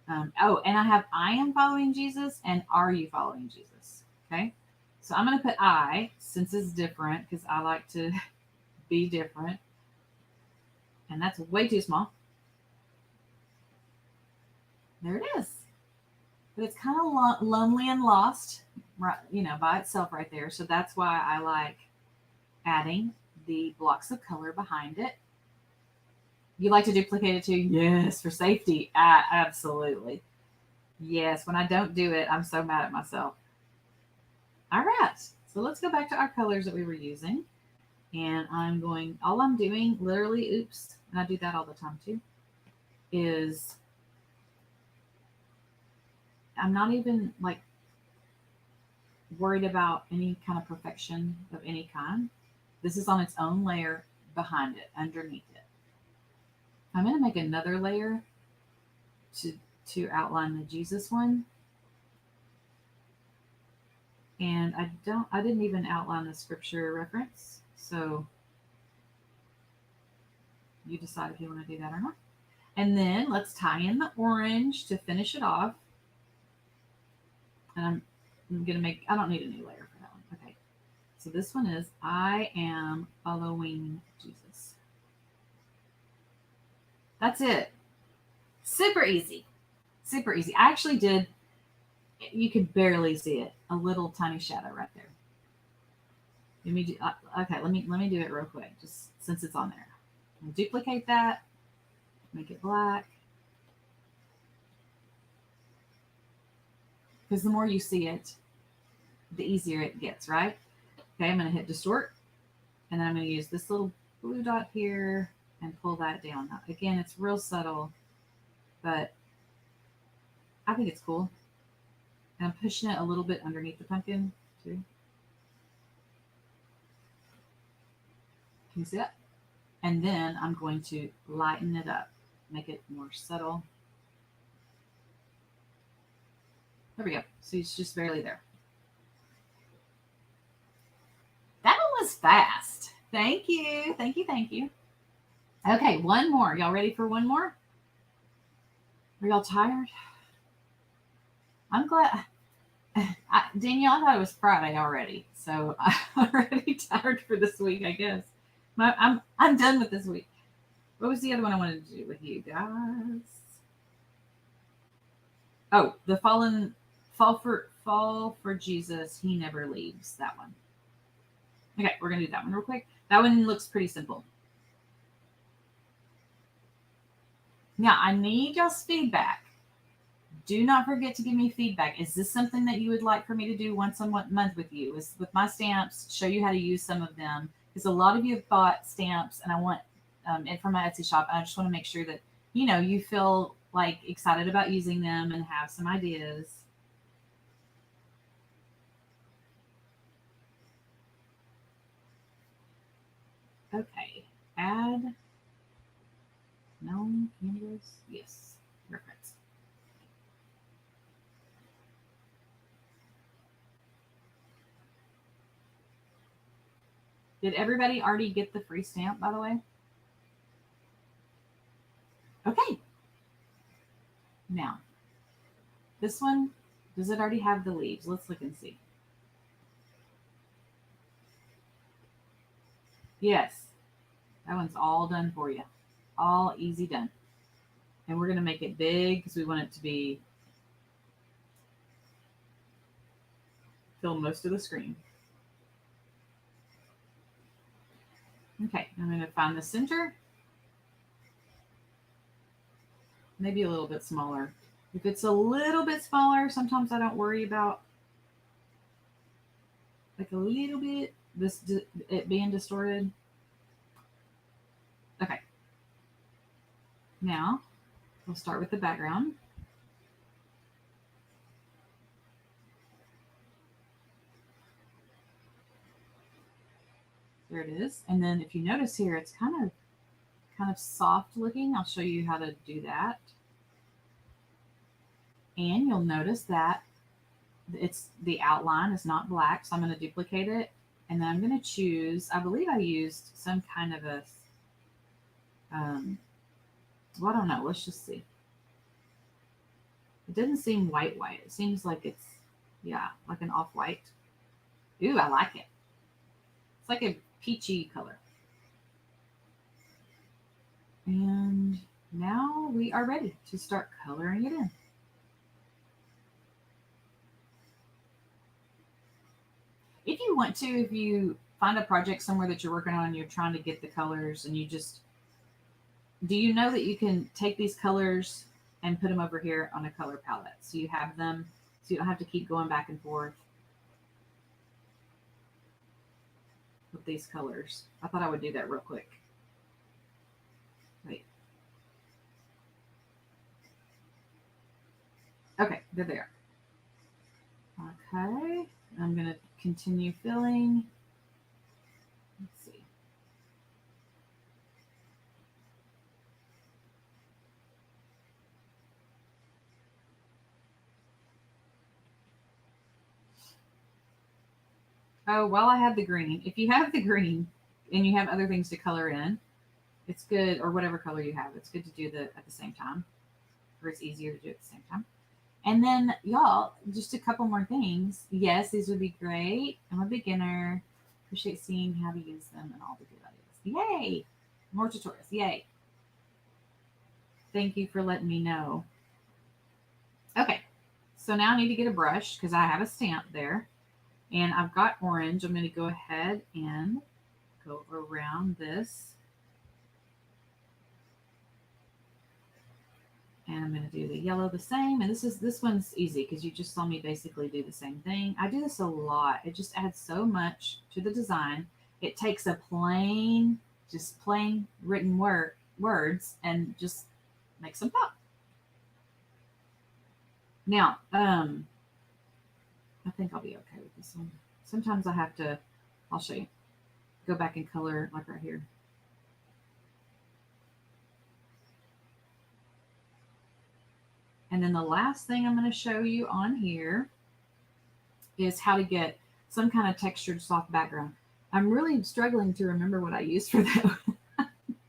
And I have I am following Jesus and are you following Jesus? Okay. So I'm going to put I, since it's different, because I like to be different. And that's way too small. There it is. But it's kind of lonely and lost, right, by itself right there. So that's why I like adding the blocks of color behind it. You like to duplicate it too? Yes, for safety. Absolutely. Yes, when I don't do it, I'm so mad at myself. All right, so let's go back to our colors that we were using. And all I'm doing, literally, oops, and I do that all the time too, is I'm not even like worried about any kind of perfection of any kind. This is on its own layer behind it, underneath it. I'm going to make another layer to outline the Jesus one. And I didn't even outline the scripture reference. So you decide if you want to do that or not. And then let's tie in the orange to finish it off. And I'm going to I don't need a new layer for that one. Okay. So this one is I am following Jesus. That's it. Super easy. Super easy. I actually did, you could barely see it, a little tiny shadow right there. Let me do it real quick, just since it's on there. I'll duplicate that, make it black. Because the more you see it, the easier it gets, right? Okay, I'm going to hit distort, and then I'm going to use this little blue dot here and pull that down. Now, again, it's real subtle, but I think it's cool. And I'm pushing it a little bit underneath the pumpkin too. Can you see that? And then I'm going to lighten it up, make it more subtle. There we go. So it's just barely there. That one was fast. Thank you. Thank you. Thank you. Okay, one more. Y'all ready for one more? Are y'all tired? I'm glad. Danielle, I thought it was Friday already, so I'm already tired for this week. I guess I'm done with this week. What was the other one I wanted to do with you guys? Oh, the fall for Jesus. He never leaves. That one. Okay, we're gonna do that one real quick. That one looks pretty simple. Now I need y'all's feedback. Do not forget to give me feedback. Is this something that you would like for me to do once a month with you? Is with my stamps, show you how to use some of them. Because a lot of you have bought stamps, and I want it from my Etsy shop. I just want to make sure that you feel like excited about using them and have some ideas. Okay, add known canvas. Yes, reference. Did everybody already get the free stamp, by the way? Okay. Now, this one, does it already have the leaves? Let's look and see. Yes, that one's all done for you. All easy done. And we're going to make it big because we want it to be fill most of the screen. Okay, I'm going to find the center. Maybe a little bit smaller. If it's a little bit smaller, sometimes I don't worry about like a little bit it being distorted. Okay. Now we'll start with the background. There it is. And then if you notice here, it's kind of soft looking. I'll show you how to do that. And you'll notice that the outline is not black, so I'm going to duplicate it, and then I'm going to choose, I believe I used some kind of a well, I don't know, let's just see. It doesn't seem white. It seems like it's like an off-white. Ooh, I like it. It's like a peachy color. And now we are ready to start coloring it in. If you want to, if you find a project somewhere that you're working on and you're trying to get the colors, and do you know that you can take these colors and put them over here on a color palette? So you have them, so you don't have to keep going back and forth with these colors. I thought I would do that real quick. Wait. Okay, there they are. Okay, I'm going to continue filling. Let's see. Oh, while I have the green, if you have the green and you have other things to color in, it's good, or whatever color you have, it's good to do at the same time, or it's easier to do at the same time. And then, y'all, just a couple more things. Yes, these would be great. I'm a beginner. Appreciate seeing how to use them and all the good ideas. Yay! More tutorials. Yay. Thank you for letting me know. Okay, so now I need to get a brush because I have a stamp there. And I've got orange. I'm going to go ahead and go around this. And I'm going to do the yellow the same. And this one's easy because you just saw me basically do the same thing. I do this a lot. It just adds so much to the design. It takes a just plain written words and just makes them pop. Now, I think I'll be okay with this one. Sometimes I'll show you. Go back and color like right here. And then the last thing I'm going to show you on here is how to get some kind of textured soft background. I'm really struggling to remember what I used for that.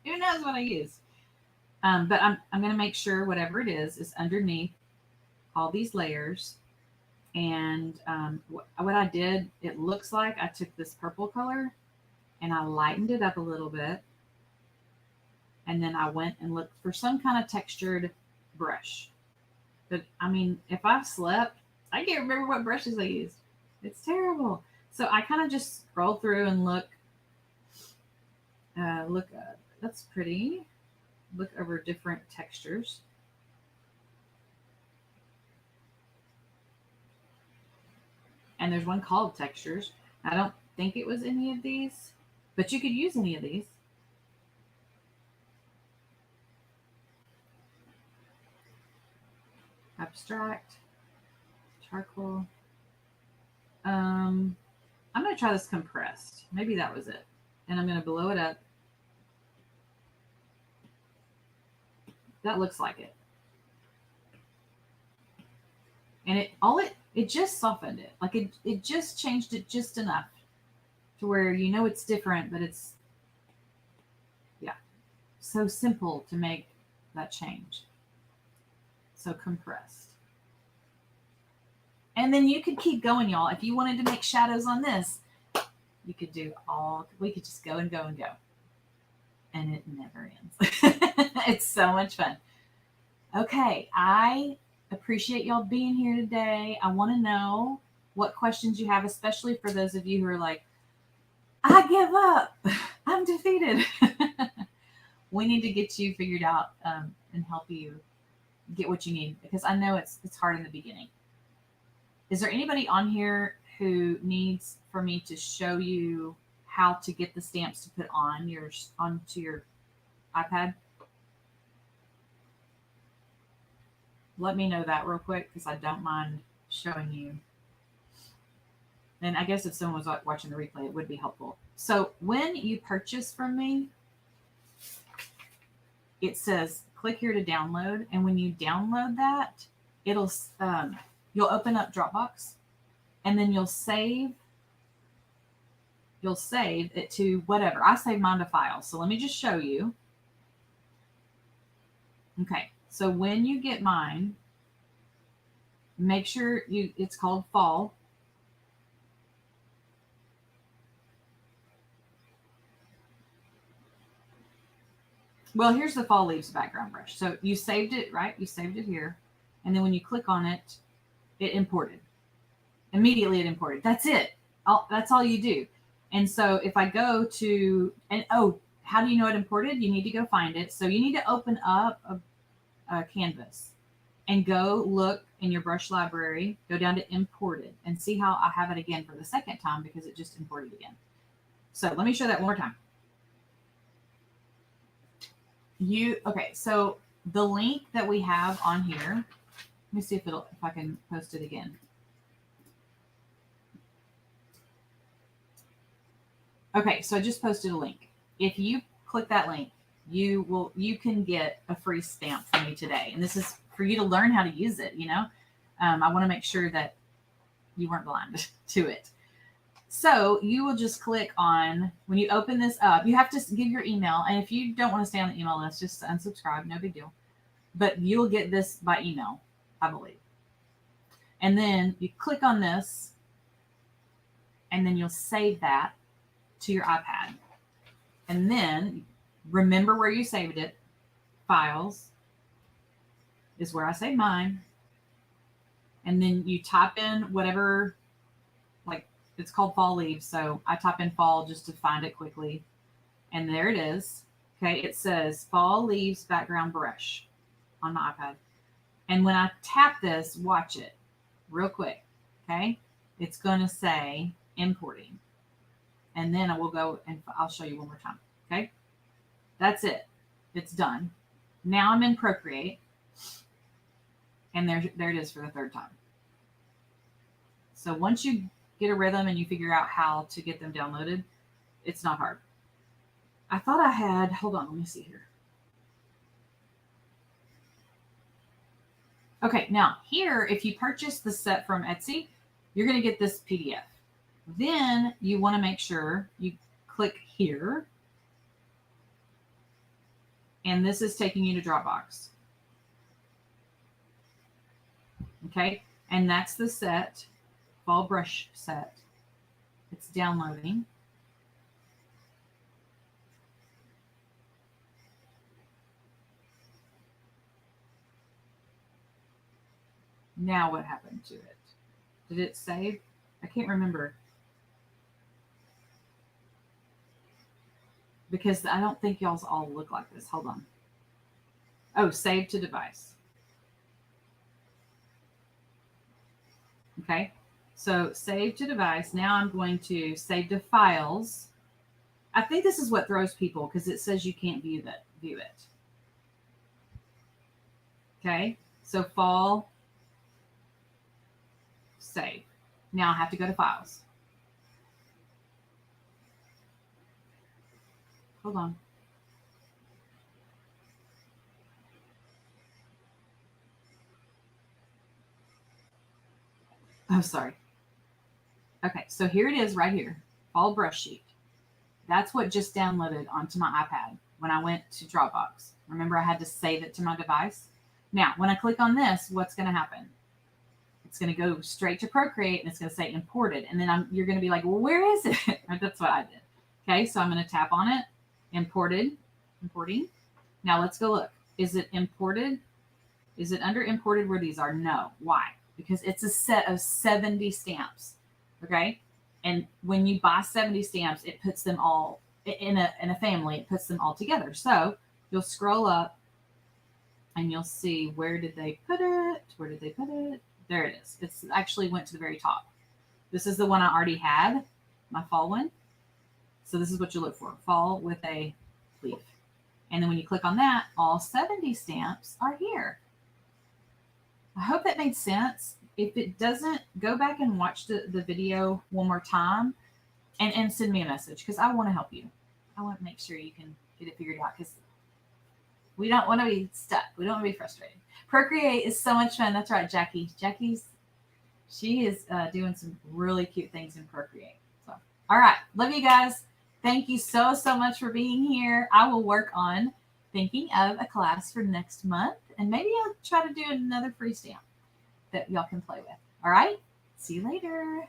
Who knows what I used? But I'm going to make sure whatever it is underneath all these layers. And what I did, it looks like I took this purple color and I lightened it up a little bit. And then I went and looked for some kind of textured brush. But I mean, if I've slept, I can't remember what brushes I used. It's terrible. So I kind of just scroll through and look. That's pretty. Look over different textures. And there's one called textures. I don't think it was any of these, but you could use any of these. Abstract, charcoal. I'm going to try this compressed. Maybe that was it. And I'm going to blow it up. That looks like it. And it just softened it. Like it just changed it just enough to where you know it's different, but it's, yeah, so simple to make that change. So compressed. And then you could keep going, y'all. If you wanted to make shadows on this, you could we could just go and go and go. And it never ends. It's so much fun. Okay, I appreciate y'all being here today. I want to know what questions you have, especially for those of you who are like, I give up. I'm defeated. We need to get you figured out and help you get what you need, because I know it's hard in the beginning. Is there anybody on here who needs for me to show you how to get the stamps to put onto your iPad? Let me know that real quick, because I don't mind showing you. And I guess if someone was watching the replay, it would be helpful. So when you purchase from me, it says click here to download. And when you download that, it'll you'll open up Dropbox, and then you'll save it to whatever. I save mine to files. So let me just show you. Okay. So when you get mine, make sure it's called fall. Well, here's the fall leaves background brush. So you saved it, right? You saved it here. And then when you click on it, it imported. Immediately it imported. That's it. That's all you do. And so if I go to, how do you know it imported? You need to go find it. So you need to open up a canvas and go look in your brush library, go down to imported, and see how I have it again for the second time, because it just imported again. So let me show that one more time. Okay, so the link that we have on here, let me see if I can post it again. Okay, so I just posted a link. If you click that link, you can get a free stamp from me today. And this is for you to learn how to use it, you know? I want to make sure that you weren't blind to it. So you will just click on, when you open this up, you have to give your email. And if you don't want to stay on the email list, just unsubscribe, no big deal. But you'll get this by email, I believe. And then you click on this, and then you'll save that to your iPad. And then remember where you saved it. Files is where I save mine. And then you type in whatever, like it's called fall leaves. So I type in fall just to find it quickly. And there it is. Okay. It says fall leaves background brush on my iPad. And when I tap this, watch it real quick. Okay. It's going to say importing. And then I will go and I'll show you one more time. Okay. That's it. It's done. Now I'm in Procreate. And there it is for the third time. So once you get a rhythm and you figure out how to get them downloaded, it's not hard. I thought I had, hold on, let me see here. Okay, now here, if you purchase the set from Etsy, you're going to get this PDF. Then you want to make sure you click here. And this is taking you to Dropbox. Okay, and that's the set, fall brush set. It's downloading. Now what happened to it? Did it save? I can't remember. Because I don't think y'all's all look like this. Hold on. Oh, save to device. Okay, so save to device. Now I'm going to save to files. I think this is what throws people because it says you can't view it. Okay, so fall, save. Now I have to go to files. Hold on. Oh, sorry. Okay, so here it is right here, fall brush sheet. That's what just downloaded onto my iPad when I went to Dropbox. Remember, I had to save it to my device. Now, when I click on this, what's going to happen? It's going to go straight to Procreate and it's going to say imported. And then you're going to be like, well, where is it? That's what I did. Okay, so I'm going to tap on it, importing. Now let's go look. Is it imported? Is it under imported where these are? No. Why? Because it's a set of 70 stamps. Okay, and when you buy 70 stamps, it puts them all in a family. It puts them all together. So you'll scroll up and you'll see, where did they put it? Where did they put it? There it is. It's actually went to the very top. This is the one I already had, my fall one. So this is what you look for, fall with a leaf. And then when you click on that, all 70 stamps are here. I hope that made sense. If it doesn't, go back and watch the video one more time and send me a message because I want to help you. I want to make sure you can get it figured out because we don't want to be stuck. We don't want to be frustrated. Procreate is so much fun. That's right, Jackie. She is doing some really cute things in Procreate. So, all right. Love you guys. Thank you so much for being here. I will work on thinking of a class for next month, and maybe I'll try to do another free stamp that y'all can play with. All right. See you later.